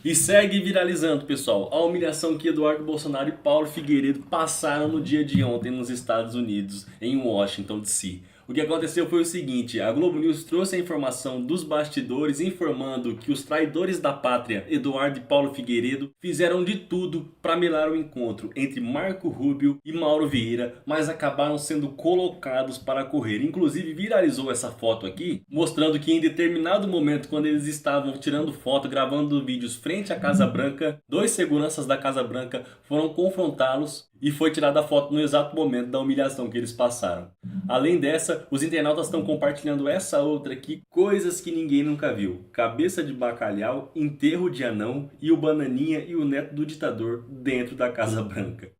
E segue viralizando, pessoal, a humilhação que Eduardo Bolsonaro e Paulo Figueiredo passaram no dia de ontem nos Estados Unidos, em Washington, D.C. O que aconteceu foi o seguinte: a Globo News trouxe a informação dos bastidores informando que os traidores da pátria, Eduardo e Paulo Figueiredo, fizeram de tudo para melar o encontro entre Marco Rubio e Mauro Vieira, mas acabaram sendo colocados para correr. Inclusive viralizou essa foto aqui, mostrando que em determinado momento, quando eles estavam tirando foto, gravando vídeos frente à Casa Branca, dois seguranças da Casa Branca foram confrontá-los e foi tirada a foto no exato momento da humilhação que eles passaram. Além dessa, os internautas estão compartilhando essa outra aqui, coisas que ninguém nunca viu: cabeça de bacalhau, enterro de anão e o Bananinha e o neto do ditador dentro da Casa Branca.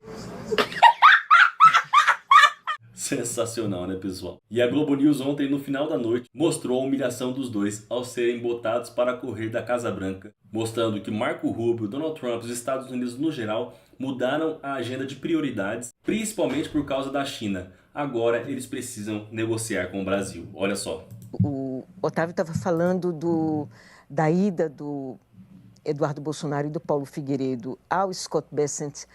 Sensacional, né, pessoal? E a Globo News ontem, no final da noite, mostrou a humilhação dos dois ao serem botados para correr da Casa Branca, mostrando que Marco Rubio, Donald Trump e os Estados Unidos no geral mudaram a agenda de prioridades, principalmente por causa da China. Agora eles precisam negociar com o Brasil. Olha só. O Otávio estava falando da ida do Eduardo Bolsonaro e do Paulo Figueiredo ao Scott Bessent,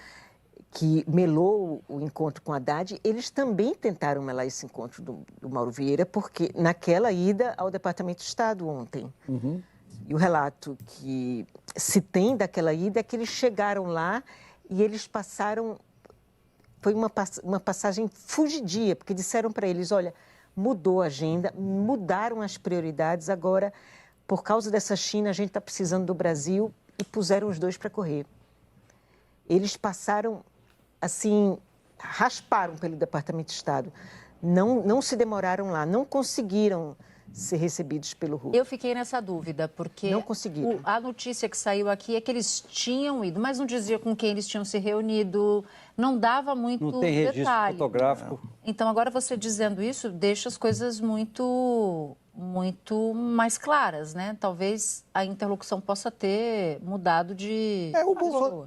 que melou o encontro com Haddad. Eles também tentaram melar esse encontro do Mauro Vieira, porque naquela ida ao Departamento de Estado ontem. E o relato que se tem daquela ida é que eles chegaram lá e eles passaram... Foi uma passagem fugidia, porque disseram para eles: olha, mudou a agenda, mudaram as prioridades, agora, por causa dessa China, a gente está precisando do Brasil, e puseram os dois para correr. Eles passaram, assim, rasparam pelo Departamento de Estado, não se demoraram lá, não conseguiram ser recebidos pelo Rubio. Eu fiquei nessa dúvida, porque não conseguiram. A notícia que saiu aqui é que eles tinham ido, mas não dizia com quem eles tinham se reunido, não dava muito detalhe. Não tem registro fotográfico. Então, agora você dizendo isso, deixa as coisas muito mais claras, né? Talvez a interlocução possa ter mudado de pessoa.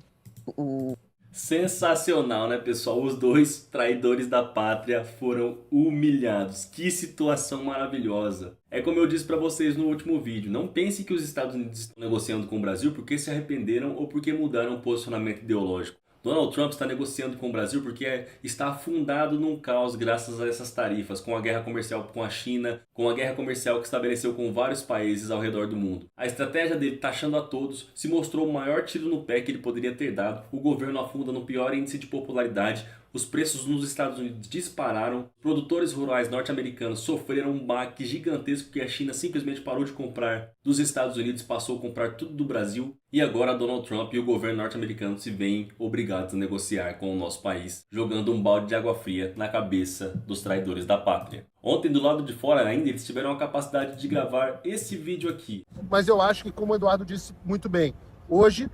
Sensacional, né, pessoal? Os dois traidores da pátria foram humilhados. Que situação maravilhosa. É como eu disse pra vocês no último vídeo: não pense que os Estados Unidos estão negociando com o Brasil porque se arrependeram ou porque mudaram o posicionamento ideológico. Donald Trump está negociando com o Brasil porque está afundado num caos graças a essas tarifas, com a guerra comercial com a China, com a guerra comercial que estabeleceu com vários países ao redor do mundo. A estratégia dele, taxando a todos, se mostrou o maior tiro no pé que ele poderia ter dado. O governo afunda no pior índice de popularidade. Os preços nos Estados Unidos dispararam. Produtores rurais norte-americanos sofreram um baque gigantesco porque a China simplesmente parou de comprar dos Estados Unidos, passou a comprar tudo do Brasil. E agora Donald Trump e o governo norte-americano se veem obrigados a negociar com o nosso país, jogando um balde de água fria na cabeça dos traidores da pátria. Ontem, do lado de fora ainda, eles tiveram a capacidade de gravar esse vídeo aqui. Mas eu acho que, como o Eduardo disse muito bem, hoje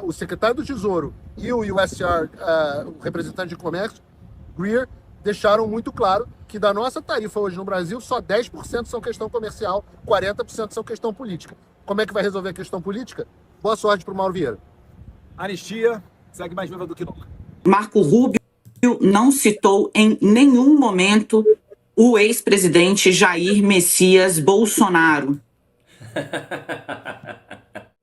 o secretário do Tesouro e o USTR, o representante de comércio, Greer, deixaram muito claro que da nossa tarifa hoje no Brasil, só 10% são questão comercial, 40% são questão política. Como é que vai resolver a questão política? Boa sorte para o Mauro Vieira. Anistia segue mais viva do que nunca. Marco Rubio não citou em nenhum momento o ex-presidente Jair Messias Bolsonaro.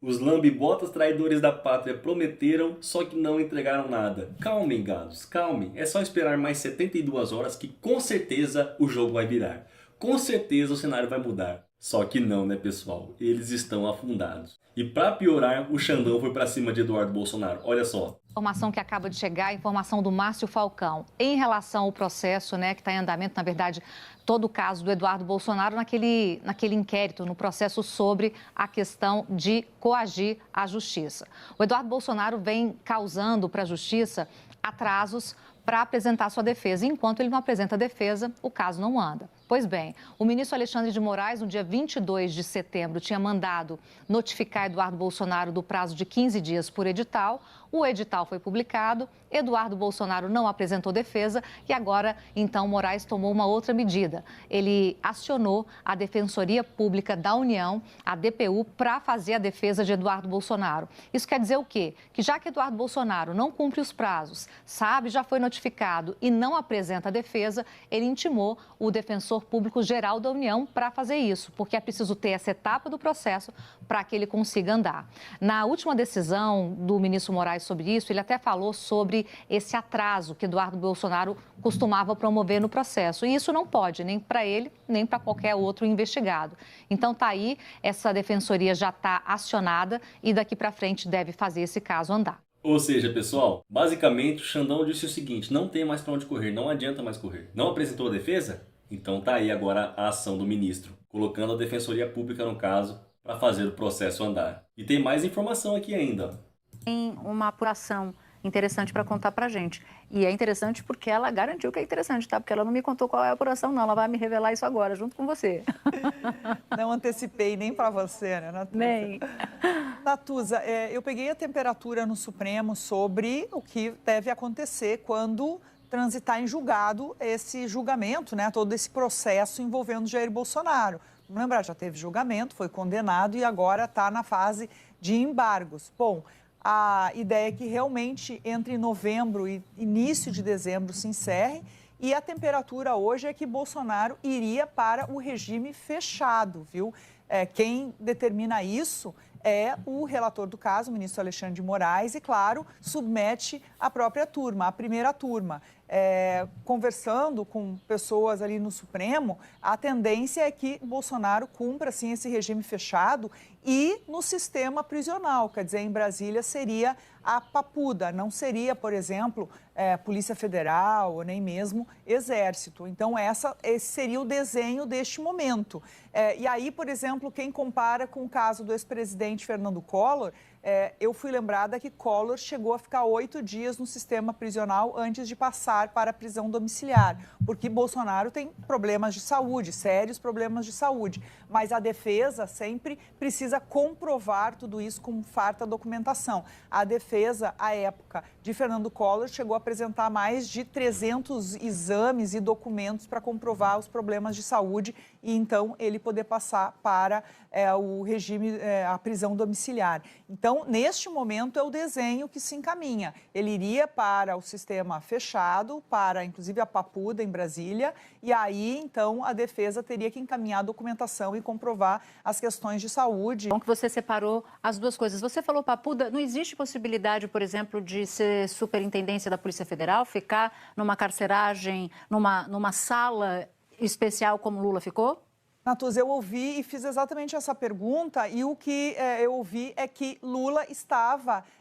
Os lambibotas traidores da pátria prometeram, só que não entregaram nada. Calmem, gados, calmem. É só esperar mais 72 horas que com certeza o jogo vai virar. Com certeza o cenário vai mudar. Só que não, né, pessoal? Eles estão afundados. E para piorar, o Xandão foi para cima de Eduardo Bolsonaro. Olha só. Informação que acaba de chegar, informação do Márcio Falcão, em relação ao processo, né, que está em andamento, na verdade, todo o caso do Eduardo Bolsonaro naquele inquérito, no processo sobre a questão de coagir a justiça. O Eduardo Bolsonaro vem causando para a justiça atrasos para apresentar sua defesa. Enquanto ele não apresenta a defesa, o caso não anda. Pois bem, o ministro Alexandre de Moraes, no dia 22 de setembro, tinha mandado notificar Eduardo Bolsonaro do prazo de 15 dias por edital. O edital foi publicado, Eduardo Bolsonaro não apresentou defesa e agora, então, Moraes tomou uma outra medida. Ele acionou a Defensoria Pública da União, a DPU, para fazer a defesa de Eduardo Bolsonaro. Isso quer dizer o quê? Que já que Eduardo Bolsonaro não cumpre os prazos, sabe, já foi notificado e não apresenta a defesa, ele intimou o Defensor Público Geral da União para fazer isso, porque é preciso ter essa etapa do processo para que ele consiga andar. Na última decisão do ministro Moraes sobre isso, ele até falou sobre esse atraso que Eduardo Bolsonaro costumava promover no processo. E isso não pode, nem para ele, nem para qualquer outro investigado. Então, tá aí, essa defensoria já está acionada e daqui para frente deve fazer esse caso andar. Ou seja, pessoal, basicamente o Xandão disse o seguinte: não tem mais para onde correr, não adianta mais correr. Não apresentou a defesa? Então tá aí agora a ação do ministro, colocando a Defensoria Pública no caso para fazer o processo andar. E tem mais informação aqui ainda. Tem uma apuração interessante para contar para a gente. E é interessante porque ela garantiu que é interessante, tá? Porque ela não me contou qual é a apuração, não. Ela vai me revelar isso agora, junto com você. Não antecipei nem para você, né, Natuza? Nem. Natuza, eu peguei a temperatura no Supremo sobre o que deve acontecer quando transitar em julgado esse julgamento, né? Todo esse processo envolvendo Jair Bolsonaro. Vamos lembrar, já teve julgamento, foi condenado e agora está na fase de embargos. Bom, a ideia é que realmente entre novembro e início de dezembro se encerre e a temperatura hoje é que Bolsonaro iria para o regime fechado, viu? Quem determina isso é o relator do caso, o ministro Alexandre de Moraes, e, claro, submete a própria turma, a primeira turma. Conversando com pessoas ali no Supremo, a tendência é que Bolsonaro cumpra, assim, esse regime fechado e no sistema prisional, quer dizer, em Brasília seria a papuda, não seria, por exemplo, Polícia Federal ou nem mesmo Exército. Então, esse seria o desenho deste momento. E aí, por exemplo, quem compara com o caso do ex-presidente Fernando Collor, eu fui lembrada que Collor chegou a ficar 8 dias no sistema prisional antes de passar para a prisão domiciliar, porque Bolsonaro tem problemas de saúde, sérios problemas de saúde, mas a defesa sempre precisa comprovar tudo isso com farta documentação. A defesa, à época de Fernando Collor, chegou a apresentar mais de 300 exames e documentos para comprovar os problemas de saúde e então ele poder passar para o regime, a prisão domiciliar. Então, neste momento, é o desenho que se encaminha. Ele iria para o sistema fechado, para, inclusive, a papuda em Brasília, e aí, então, a defesa teria que encaminhar a documentação e comprovar as questões de saúde. Bom que você separou as duas coisas. Você falou papuda, não existe possibilidade, por exemplo, de ser superintendência da Polícia Federal, ficar numa carceragem, numa sala especial como Lula ficou? Natuza, eu ouvi e fiz exatamente essa pergunta e o que eu ouvi é que Lula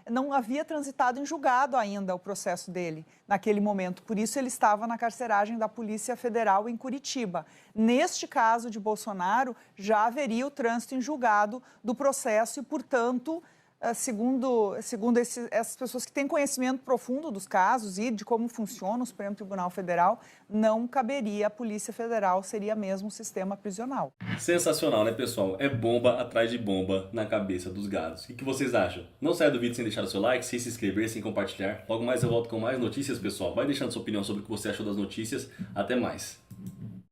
não havia transitado em julgado ainda o processo dele naquele momento, por isso ele estava na carceragem da Polícia Federal em Curitiba. Neste caso de Bolsonaro, já haveria o trânsito em julgado do processo e, portanto, segundo essas pessoas que têm conhecimento profundo dos casos e de como funciona o Supremo Tribunal Federal, não caberia a Polícia Federal, seria mesmo o sistema prisional. Sensacional, né, pessoal? É bomba atrás de bomba na cabeça dos gados. O que vocês acham? Não saia do vídeo sem deixar o seu like, sem se inscrever, sem compartilhar. Logo mais eu volto com mais notícias, pessoal. Vai deixando sua opinião sobre o que você achou das notícias. Até mais.